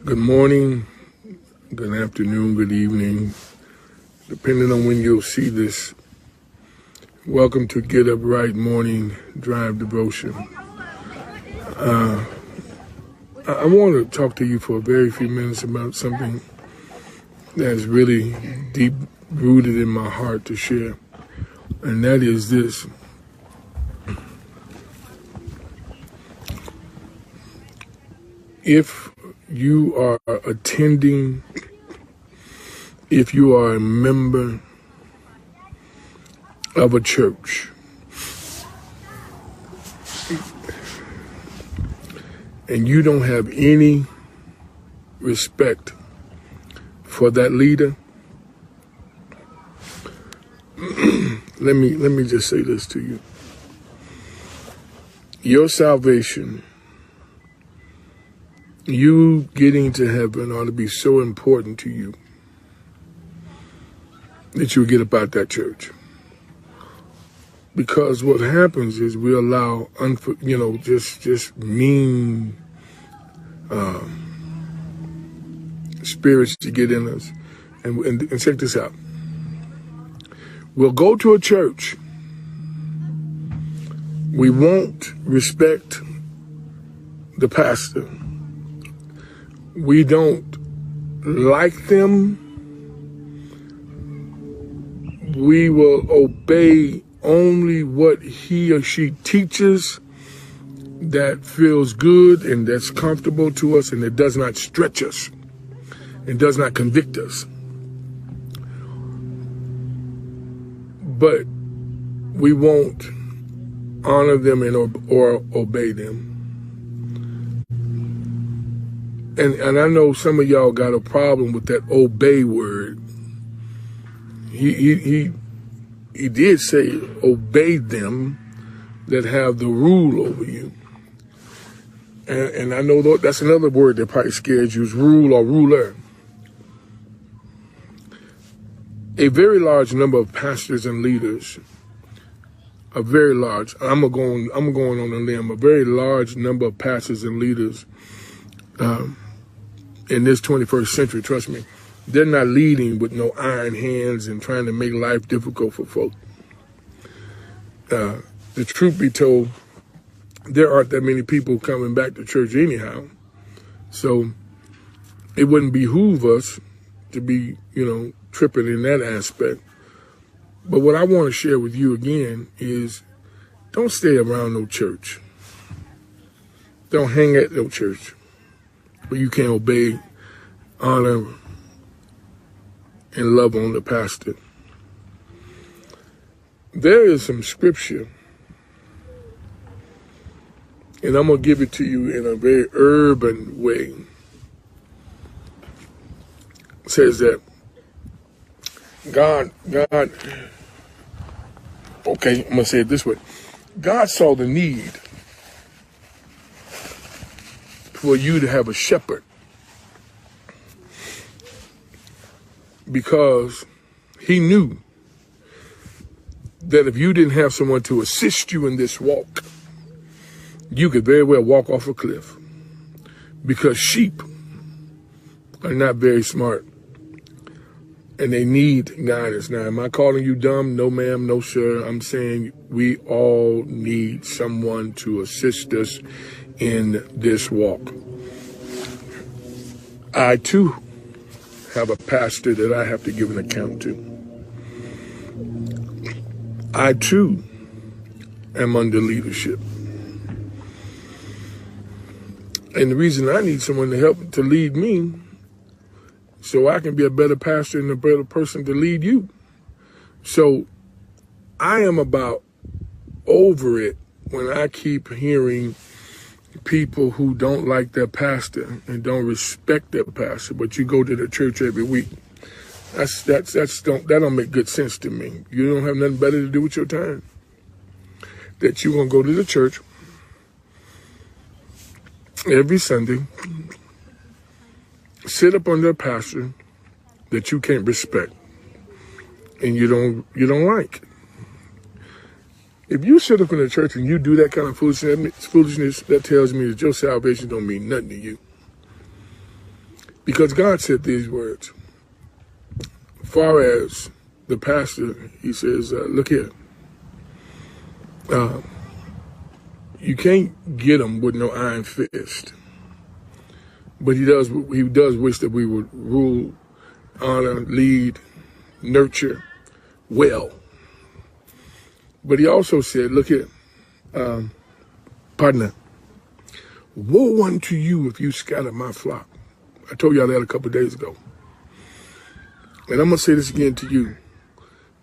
Good morning, good afternoon, good evening, depending on when you'll see this. Welcome to Get Up Right Morning Drive Devotion. I want to talk to you for a very few minutes about something that's really deep rooted in my heart to share, and that is this. If you are attending, if you are a member of a church, and you don't have any respect for that leader, let me just say this to you. Your salvation, you getting to heaven, ought to be so important to you that you get up out that church. Because what happens is we allow just mean spirits to get in us. And check this out. We'll go to a church. We won't respect the pastor. We don't like them. We will obey only what he or she teaches that feels good and that's comfortable to us and that does not stretch us and does not convict us. But we won't honor them or obey them. And I know some of y'all got a problem with that obey word. He did say obey them that have the rule over you. And I know that's another word that probably scares you, is rule or ruler. A very large number of pastors and leaders, I'm going on a limb, a very large number of pastors and leaders in this 21st century, trust me, they're not leading with no iron hands and trying to make life difficult for folk. The truth be told, there aren't that many people coming back to church anyhow. So it wouldn't behoove us to be, tripping in that aspect. But what I want to share with you again is don't stay around no church. Don't hang at no church where you can't obey, honor, and love on the pastor. There is some scripture, and I'm going to give it to you in a very urban way. It says that God, okay, I'm going to say it this way. God saw the need for you to have a shepherd because he knew that if you didn't have someone to assist you in this walk, you could very well walk off a cliff, because sheep are not very smart and they need guidance. Now, am I calling you dumb? No, ma'am, no, sir. I'm saying we all need someone to assist us in this walk. I too have a pastor that I have to give an account to. I too am under leadership. And the reason I need someone to help to lead me so I can be a better pastor and a better person to lead you. So I am about over it when I keep hearing people who don't like their pastor and don't respect their pastor, but you go to the church every week. That don't make good sense to me. You don't have nothing better to do with your time. That you're going to go to the church every Sunday, sit up under a pastor that you can't respect and you don't like. If you sit up in the church and you do that kind of foolishness, that tells me that your salvation don't mean nothing to you. Because God said these words. As far as the pastor, he says, look here. You can't get them with no iron fist. But he does wish that we would rule, honor, lead, nurture well. But he also said, look here, partner, woe unto you if you scatter my flock. I told y'all that a couple of days ago. And I'm going to say this again to you.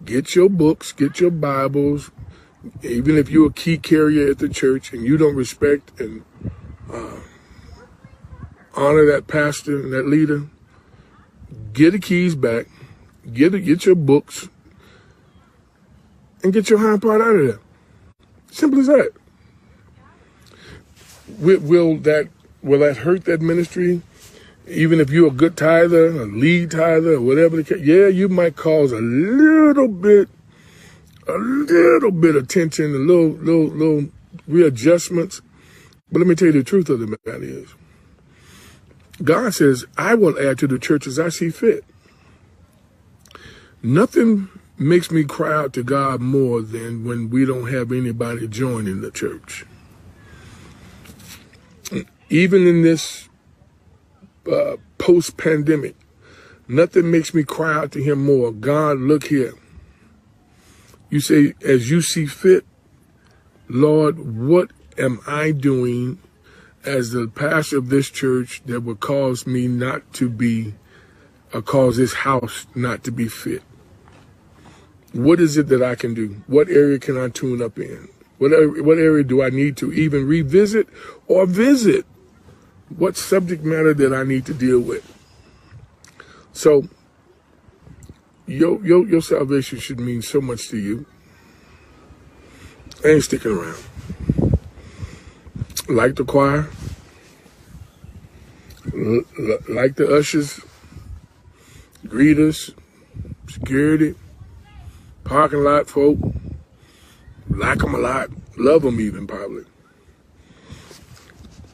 Get your books, get your Bibles. Even if you're a key carrier at the church and you don't respect and honor that pastor and that leader, get the keys back, get your books, and get your hind part out of there. Simple as that. Will that hurt that ministry? Even if you're a good tither, a lead tither, or whatever the case, yeah, you might cause a little bit of tension, a little readjustments. But let me tell you the truth of the matter is, God says, I will add to the church as I see fit. Nothing makes me cry out to God more than when we don't have anybody joining the church. Even in this post-pandemic, nothing makes me cry out to him more. God, look here. You say, as you see fit, Lord, what am I doing as the pastor of this church that would cause me not to be, or cause this house not to be fit? What is it that I can do? What area can I tune up in? What area do I need to even revisit or visit? What subject matter that I need to deal with? So, your salvation should mean so much to you. I ain't sticking around. Like the choir, like the ushers, greeters, security, parking lot folk, like them a lot, love them even probably.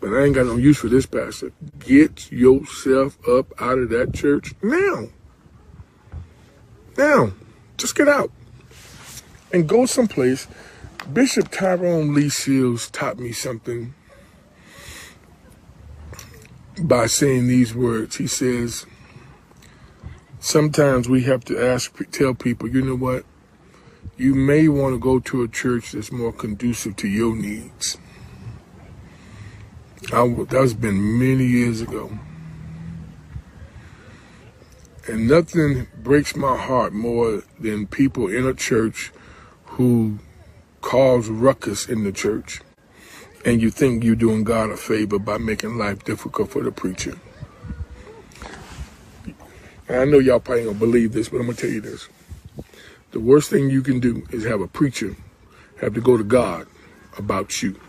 But I ain't got no use for this pastor. Get yourself up out of that church now. Now, just get out and go someplace. Bishop Tyrone Lee Seals taught me something by saying these words. He says, sometimes we have to tell people, you know what? You may want to go to a church that's more conducive to your needs. That's been many years ago. And nothing breaks my heart more than people in a church who cause ruckus in the church. And you think you're doing God a favor by making life difficult for the preacher. And I know y'all probably ain't gonna believe this, but I'm gonna tell you this. The worst thing you can do is have a preacher have to go to God about you.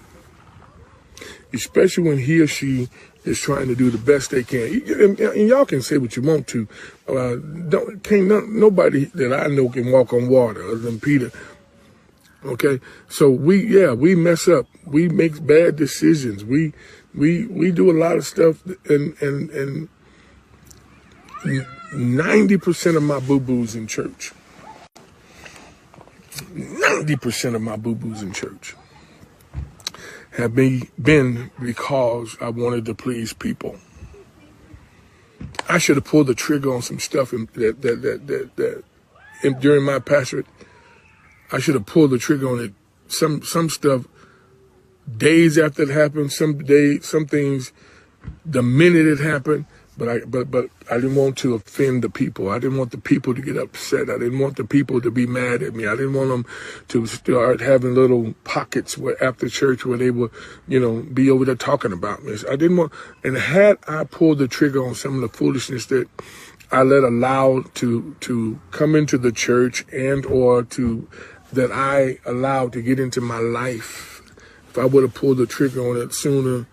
Especially when he or she is trying to do the best they can. And y'all can say what you want to. Nobody that I know can walk on water other than Peter. Okay? So we mess up. We make bad decisions. We do a lot of stuff, and 90% of my boo-boos in church. 90% of my boo-boos in church have been because I wanted to please people. I should have pulled the trigger on some stuff that during my pastorate. I should have pulled the trigger on it. Some stuff days after it happened. Some things the minute it happened. But I didn't want to offend the people. I didn't want the people to get upset. I didn't want the people to be mad at me. I didn't want them to start having little pockets after church where they would, be over there talking about me. I didn't want, and had I pulled the trigger on some of the foolishness that I allowed to come into the church that I allowed to get into my life, if I would have pulled the trigger on it sooner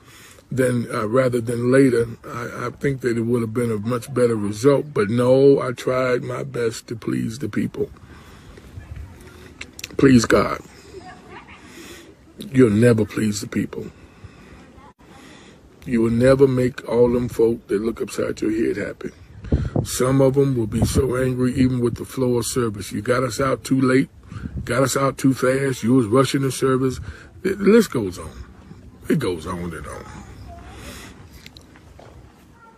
rather than later, I think that it would have been a much better result. But no, I tried my best to please the people. Please God. You'll never please the people. You will never make all them folk that look upside your head happy. Some of them will be so angry even with the flow of service. You got us out too late, got us out too fast, you was rushing the service. The list goes on. It goes on and on.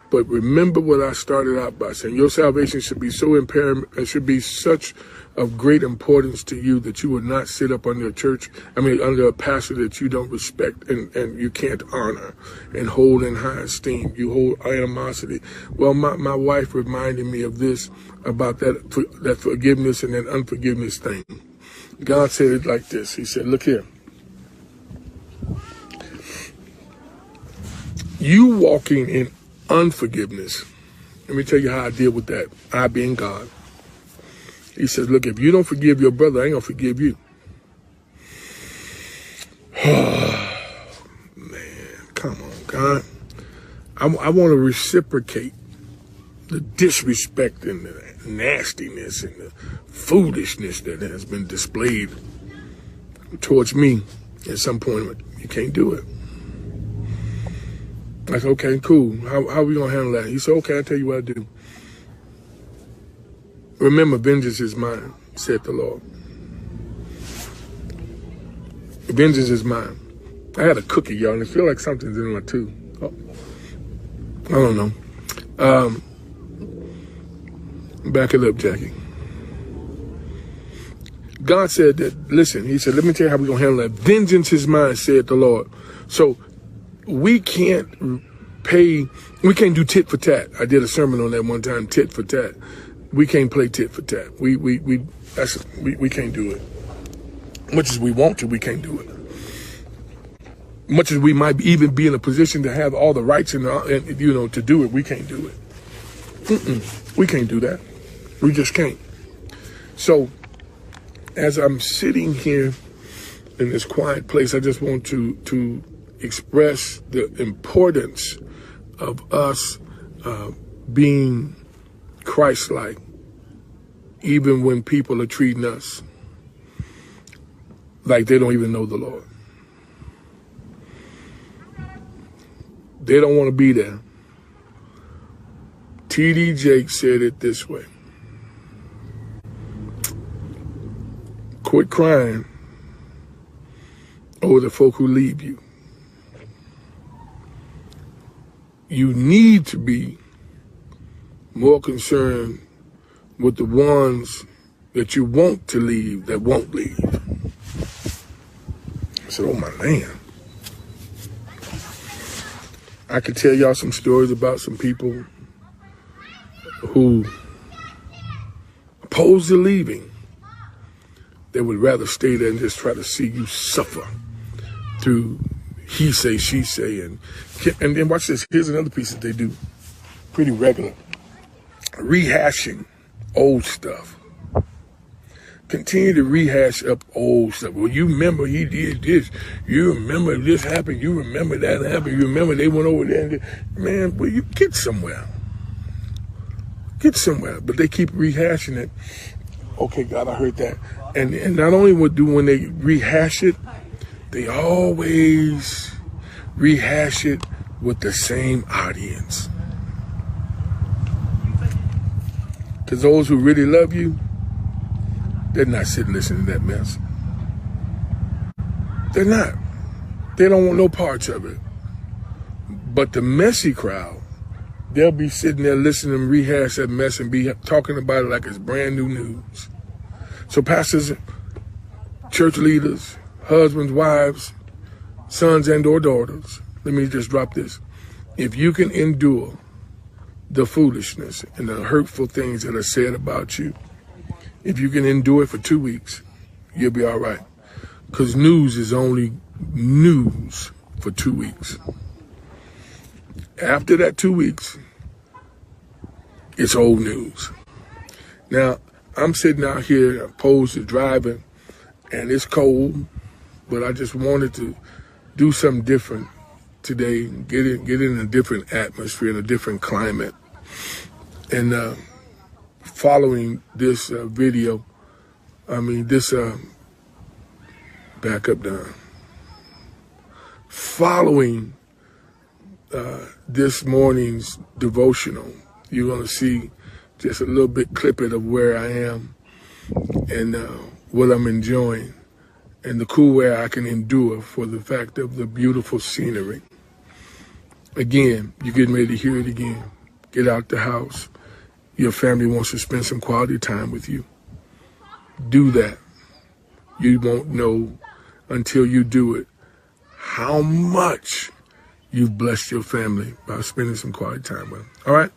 But remember what I started out by saying. Your salvation should be so imperative, it should be such of great importance to you that you would not sit up under under a pastor that you don't respect and you can't honor and hold in high esteem. You hold animosity. Well, my wife reminded me of this, about that forgiveness and that unforgiveness thing. God said it like this. He said, look here. You walking in unforgiveness. Let me tell you how I deal with that. I being God. He says, look, if you don't forgive your brother, I ain't going to forgive you. Man, come on, God. I want to reciprocate the disrespect and the nastiness and the foolishness that has been displayed towards me at some point. You can't do it. I said, okay, cool. How are we going to handle that? He said, okay, I'll tell you what I do. Remember, vengeance is mine, said the Lord. Vengeance is mine. I had a cookie, y'all, and it feels like something's in my tooth. Oh, I don't know. Back it up, Jackie. God said that, listen, he said, let me tell you how we're going to handle that. Vengeance is mine, said the Lord. So we can't do tit for tat. I did a sermon on that one time, tit for tat. We can't play tit for tat. We can't do it. Much as we want to, we can't do it. Much as we might even be in a position to have all the rights and to do it, we can't do it. We can't do that. We just can't. So, as I'm sitting here in this quiet place, I just want to express the importance of us being Christ-like, even when people are treating us like they don't even know the Lord. They don't want to be there. T.D. Jakes said it this way. Quit crying over the folk who leave you. You need to be more concerned with the ones that you want to leave that won't leave. I said, oh my man. I could tell y'all some stories about some people who opposed to leaving. They would rather stay there and just try to see you suffer through he say, she say. And then watch this. Here's another piece that they do pretty regular. Rehashing old stuff. Continue to rehash up old stuff. Well, you remember he did this. You remember this happened. You remember that happened. You remember they went over there. Man, well, you get somewhere. Get somewhere. But they keep rehashing it. Okay, God, I heard that. And not only when they rehash it, they always rehash it with the same audience. Because those who really love you, they're not sitting listening to that mess. They're not. They don't want no parts of it. But the messy crowd, they'll be sitting there listening and rehash that mess and be talking about it like it's brand new news. So pastors, church leaders, husbands, wives, sons and or daughters, let me just drop this. If you can endure the foolishness and the hurtful things that are said about you, if you can endure it for 2 weeks, you'll be all right. Because news is only news for 2 weeks. After that 2 weeks, it's old news. Now, I'm sitting out here opposed to driving, and it's cold, but I just wanted to do something different today, get in a different atmosphere, in a different climate. And following this video, back up down. Following this morning's devotional, you're going to see just a little bit clippet of where I am and what I'm enjoying and the cool way I can endure for the fact of the beautiful scenery. Again, you're getting ready to hear it again. Get out the house. Your family wants to spend some quality time with you. Do that. You won't know until you do it how much you've blessed your family by spending some quality time with them. All right?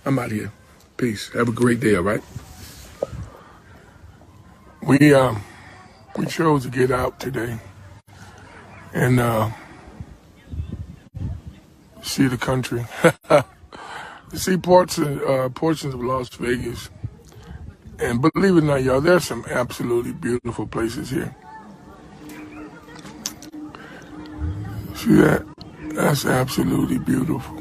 I'm out here. Peace. Have a great day, all right? We chose to get out today and see the country. See portions of Las Vegas. And believe it or not, y'all, there's some absolutely beautiful places here. See that? That's absolutely beautiful.